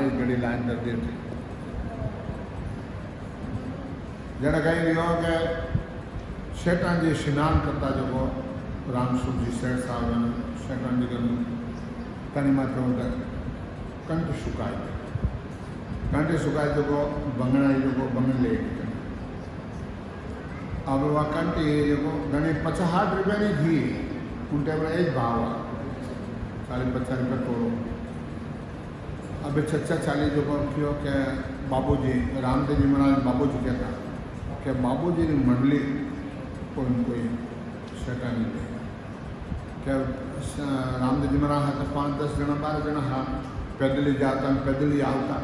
मारे घड़ी लाइन कर दी थी जरा कहीं रहो कि शेटान जी स्नान करता जो रामसूर जी सेठ साहब शेटान जी कनी माथे होता कंठ सुकाए जो बंगना जो बंगन ले अब वह कंठ जो घनी 50 रुपया घी उन टाइम एज भाव आ 50 रुपया थोड़ो अब 46 जो थो कि बाबूजी रामदेव जी महाराज बाबूजी कहता कि बाबूजी की मंडली कोई शेटानी क्या रामदेव जी महाराज हाथ 5-10 जना 12 जना हाँ पैदल ही जाता पैदल ही आता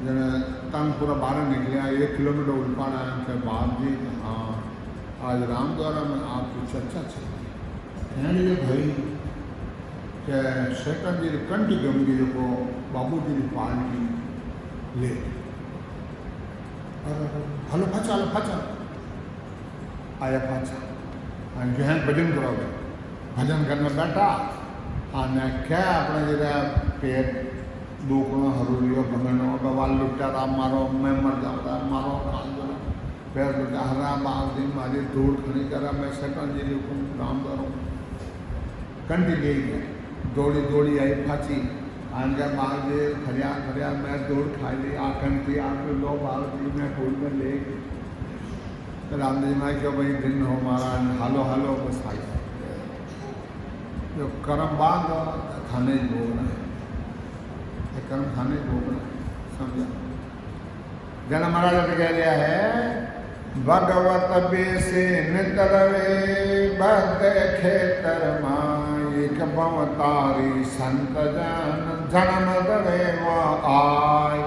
जने तंग पूरा बाहर निकलिया 1 किलोमीटर उल्पाना क्या बाप जी हाँ आज राम द्वारा में आपकी चर्चा चली भाई क्या शेखर जी कंठ गमी जो बाबू जी की पार्टी ले हलो फाचा आया फाचा जो है भजन करोगे भजन करने बैठा અને क्या अपने जगह पेट दुखना हरूरियो भगनो बवाल लुटा राम मारो मैं मर जाऊँगा मारो खान दो पैर लुटा हरा बाल दी मारी धूल खड़ी करा मैं सेटन जी हुकुम राम करो कंटी गई दौड़ी आई फाची आन गया बाल दे खड़िया मैं दौड़ खाई ली आखन थी आके लो बाल दी मैं फूल में ले रामदेव माई क्यों भाई दिन हो मारा हालो बस आई जो कर्म बांध थाने भोगना है कर्म थाने भोगना समझा जना महाराज कह दिया है भगवत बेसे नितरवे बद खेतर माई एक भवतारी संत जन जन्म धरे आय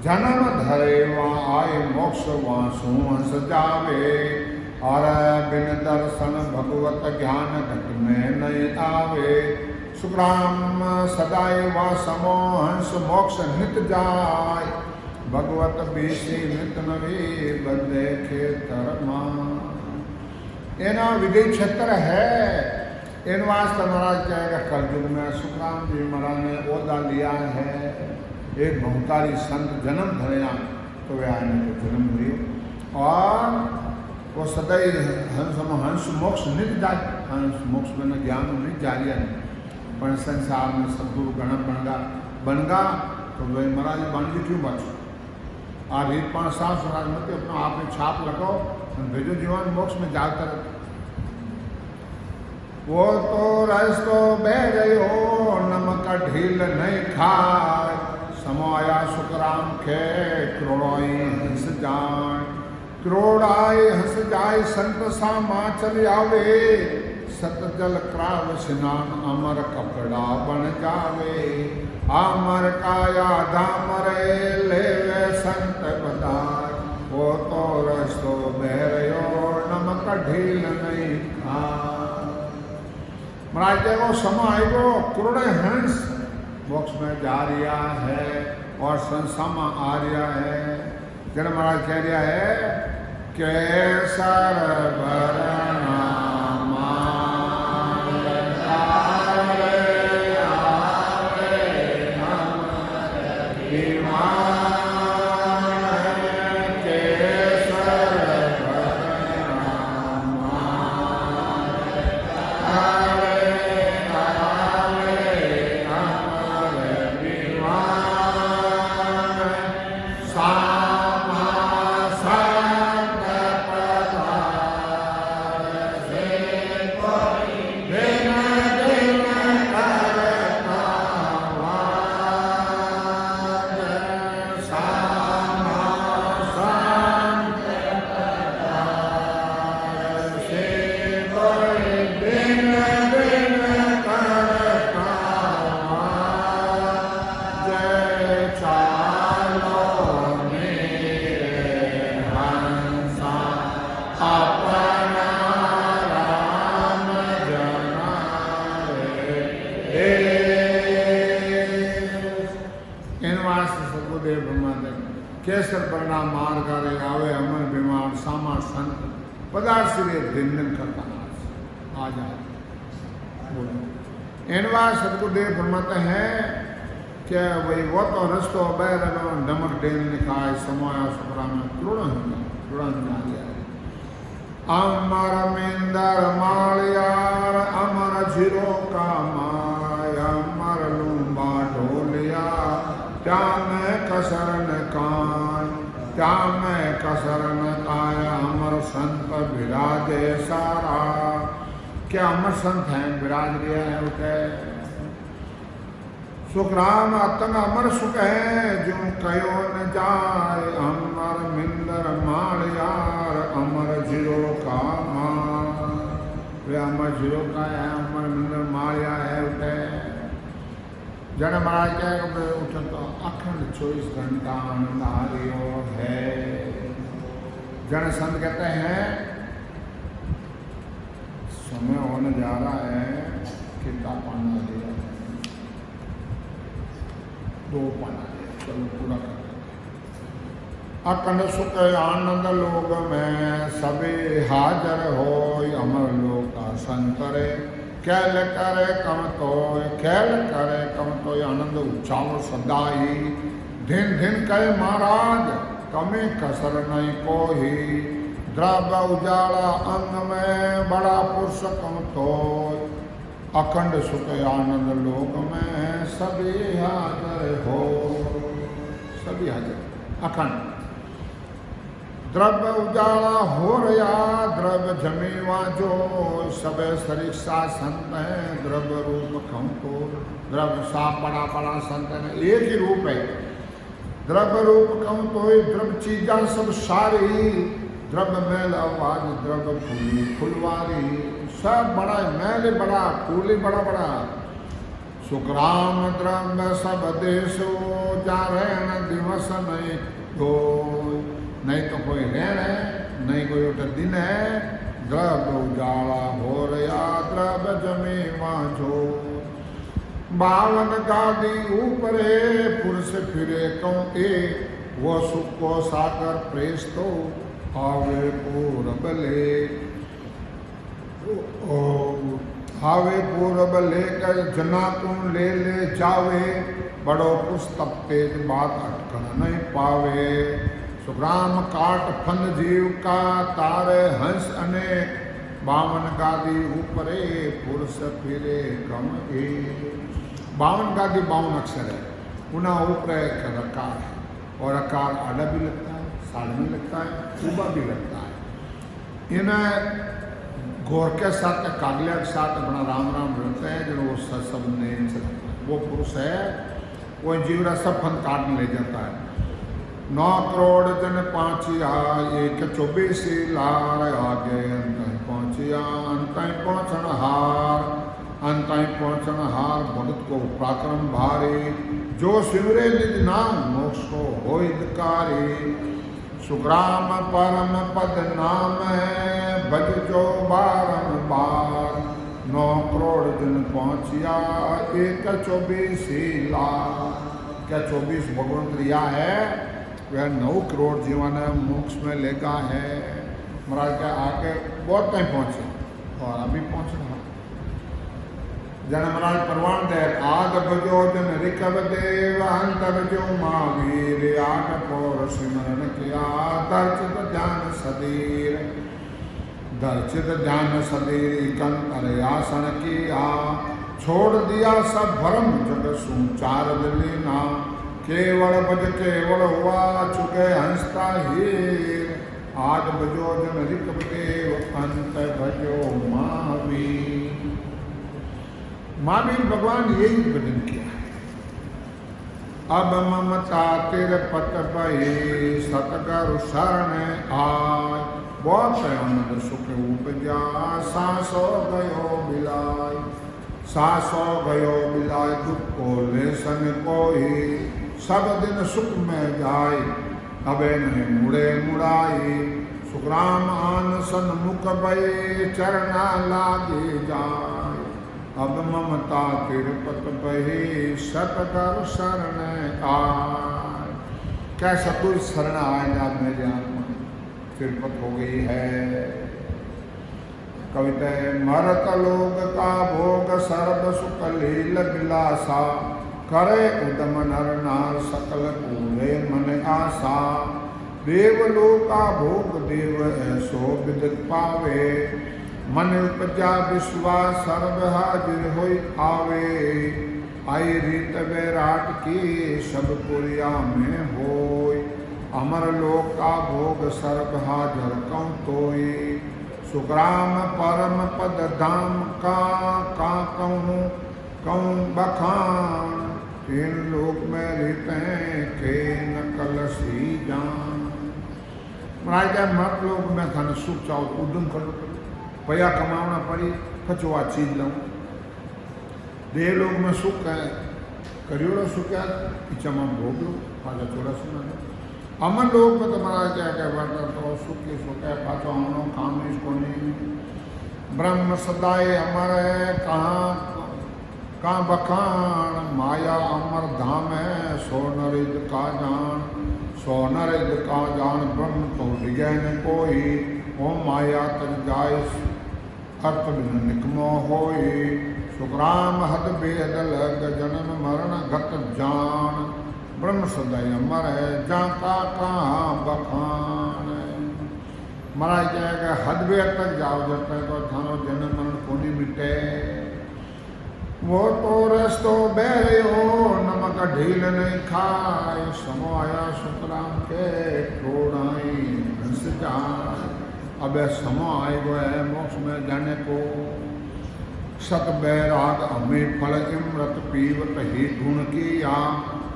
जन्म धरे आय मोक्ष वासु हंस जावे और बिन दर्शन भगवत ज्ञान घट में नहीं आवे सुग्राम सदाए वा समो हंस मोक्ष नित जाय भगवत बेसी नित नवे बदे खेतर एना विदेह क्षेत्र है इन वास्ते महाराज कहेगा कलयुग में सुग्राम जी महाराज ने ओदा लिया है एक बहुतारी संत जन्म धरया तो वे आने को जन्म हुए और वो सदैव हंस मोक्ष नित जाए हंस मोक्ष में ज्ञान नित जारिया नहीं पर संसार में सदगुरु गण बनगा तो वे महाराज बाणी क्यों बचो आ रीत 5 साल महाराज मत अपना आप में छाप लगाओ भेजो जीवन मोक्ष में जाता वो तो रस्तो बह गयो नमक ढील नहीं खाए समाया सुखराम खे क्रोड़ोई हंस जान क्रोड़ाए हंस जाए संत सामा चल आवे सत जल क्राव स्नान अमर कपड़ा बन जावे अमर काया दामरे लेवे संत बदार वो तो रस्तो बहरयो नमक ढील नहीं खा महाराज देखो समा आएगो क्रोड़े हंस मोक्ष में जा रहा है और संसार में आ रहा है जन महाराज कह रहा है केसर भरना केसर परिणाम मार करे आवे अमन बीमार सामा संत पदार्थ से दिन दिन करता आ जाए बोलो एनवा सतगुरुदेव फरमाते हैं કે ભાઈ वो तो रस्तो बैरनो नमक डेन लिखाए समाया सुपरा में तुरंत गया अमर मिंदर मालियार अमर झिरो का माया अमर लूंबा ढोलिया त्या में कसरन कान त्या में कसरन आया अमर संत विराजे सारा। क्या अमर संत हैं विराज लिया है उठे सुखराम अतंग अमर सुख है जो कयो न जाए अमर मिंदर मालियार अमर झिरो का मार वे अमर झिरो का है अमर मिंदर मालिया है उठे जन महाराज कहे उठ तो अखंड 24 घंटा आनंद आर्यो है। जन संत कहते हैं समय होने जा रहा है कितना पाना दिया 2 पाना दिया चलो पूरा कर अखंड सुख आनंद लोग में सभी हाजर हो अमर लोग का संतरे कैल करे कम तो आनंद उछालो सदाई दिन दिन कहे महाराज कमी कसर नहीं कोई द्रव्य उजाला अंग में बड़ा पुरुष कम तो अखंड सुख आनंद लोक में सभी हाजर हो सभी हाजर अखंड द्रव्य उजाला हो रहा द्रव्य जमीवा जो सब सरिक्षा संत है द्रव्य रूप खम को द्रव्य सा बड़ा बड़ा संत है एक ही रूप है द्रव्य रूप कम तो द्रव्य चीजा सब सारी द्रव्य मैल आवाज द्रव्य फूली फुलवारी सब बड़ा मैल बड़ा फूली बड़ा बड़ा सुखराम द्रव्य सब देशो जा रहे दिवस नहीं दो नहीं तो कोई रहन है नहीं कोई उठा दिन है द्रव्य उजाला हो रहा द्रव्य जमे मांझो 52 गादी ऊपरे पुरुष फिरे कौन ए वो सुख को साकर प्रेस तो आवे पूरब ले आवे पूरब लेकर जनाकुन ले जावे बड़ो पुस्तक तेज बात अटकन नहीं पावे सुखराम काट फन जीव का तारे हंस अनेक 52 गादी ऊपरे पुरुष फिरे कम ए 52 गादी 52 अक्षर है उन्हें ऊपर एक रकार है और रकार आड़ा भी लगता है साड़ भी लगता है ऊबा भी लगता है इन्हें घोर के साथ कागलिया के साथ अपना राम राम रहते हैं जो वो सब नहीं चलता वो पुरुष है वो जीवरा सब फन काटने ले जाता है 9 करोड़ जन पाँचिया 124 लार आगे अंत पहुँचिया अंत पहुँचन हार भगत को पराक्रम भारी जो सिमरे निज नाम मोक्ष को हो हितकारी सुखराम परम पद नाम है भज जो बारंबार 9 करोड़ जन पहुँचिया 124 लार क्या 24 भगवंत रिया है वह 9 करोड़ जीवन मोक्ष में लेगा है महाराज के आगे बहुत टाइम पहुँचे और अभी पहुँच रहा जन महाराज परवान दे आग भजो जन रिकव देव अंत भजो महावीर आग पौर सिमरन किया दर्शित ध्यान सदीर कंतर आसन किया छोड़ दिया सब भरम जग सुचार लेना केवल भज केवल हुआ चुके हंसता हीर आज भजो जन रिकव देव अंत भजो महावीर भगवान यही भजन किया है अब ममता तेरे पत पही सतगुरु शरण आय बहुत आनंद सुख उपजा सासो गयो मिलाय दुख को लेसन कोई सब दिन सुख में जाय अबे नहीं मुड़े मुड़ाई सुखराम आन सन्मुख भय चरना लागे जाय अब ममता तिरपत बही सतगुरु शरण आय क्या सतगुरु शरण आए आज मेरी आत्मा तिरपत हो गई है कविता मरत लोग का भोग सर्व सुख लील विलासा करे उदम नर नार सकल पूरे मन आशा देवलोका भोग देव ऐसो विदित पावे मन उपजा विश्वास सर्व हाजिर होई आवे आई रीत वैराट की सब पुरिया में होय अमर लोक का भोग सर्व हाजर कौं तोय सुग्राम परम पद धाम का कहूँ कौं बखान तीन लोक में रहते के नकल सी जान महाराज मत लोग में थाने सुख चाहो उदम करो पैया कमावना पड़ी कचो आ चीज लूँ देह लोग में सुख है करियोड़ो सुख है इच्छा में भोग लो पाचा चोड़ा सुना अमन लोग में तो महाराज क्या क्या वर्ता तो सुख ही सुख है पाचो हमनो काम इसको नहीं ब्रह्म सदाए अमर है कहाँ बखान माया अमर धाम है सोनर इद का जान सोनर इद का जान ब्रह्म तो डिगैन कोई ओ माया तज जाय अर्थ बिन निकमो होई सुग्राम हद बेद लग जन्म मरण गत जान ब्रह्म सदाई अमर है जा का कहाँ बखान महाराज जाएगा हद बेद तक जाओ जब तक तो थानो जन्म मरण कोनी मिटे वो तो रस्तो बहरे हो नमक ढील नहीं खाए समो आया सुतराम के थोड़ाई घस जाए अब समो आए गो है मोक्ष में जाने को सत बैराग हमें फल इमृत पीवत ही गुण किया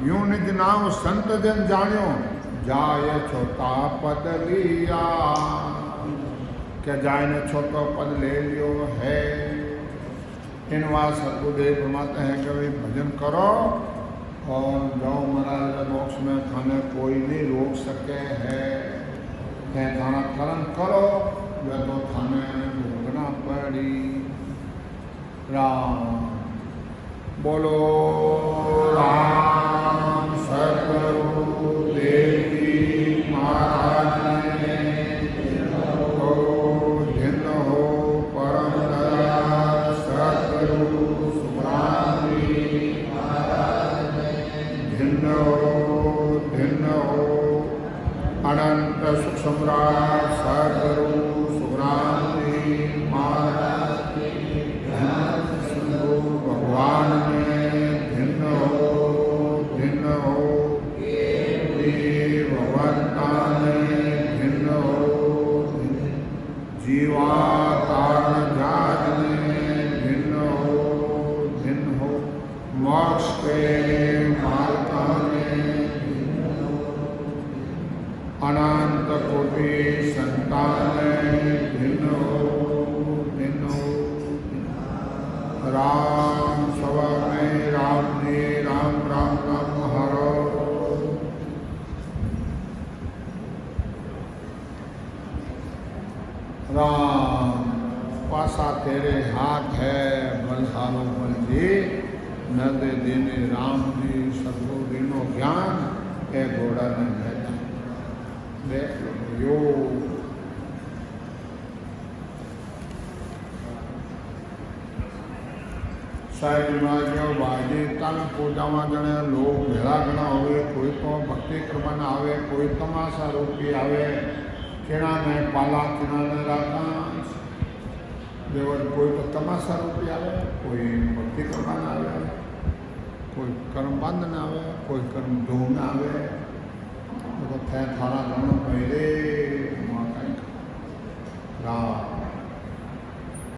यूं निज नाम संत जन जान्यो जाय छोटा पद लिया क्या जाय ने छोटा पद ले लियो है इनवा सतगुरुदेव फरमाते हैं कि भाई भजन करो और जाओ महाराज मोक्ष में थाने कोई नहीं रोक सके है थाना कर्म करो वह तो थाने भोगना पड़ी राम बोलो राम सतगुरुदेव की महाराज ने अनंत सुख सम्राट सद्गुरु सुग्रामी महाराज भगवान में भिन्न हो भगवंता में भिन्न हो जीवा कारण जात में भिन्न हो मोक्ष के मार्गा में अनंत कोटि संतान भिन्न हो राम सभा में राम ने राम राम राम हरो राम पासा तेरे हाथ है बलहारो बलजी न दे देने राम जी सतगुरु दीनो ज्ञान ए घोड़ा ने मैदान देख लो यो साहिब जो बाजी तन पूजा में जने लोग भेड़ा घना होवे कोई तो भक्ति क्रमण आवे कोई तमाशा रूपी आवे केना में पाला केना में राता देवर कोई तो तमाशा रूपी आवे कोई भक्ति क्रमण आवे कोई कर्म बंधन आवे कोई कर्म ढूंढ आवे तो थे थारा गण पहले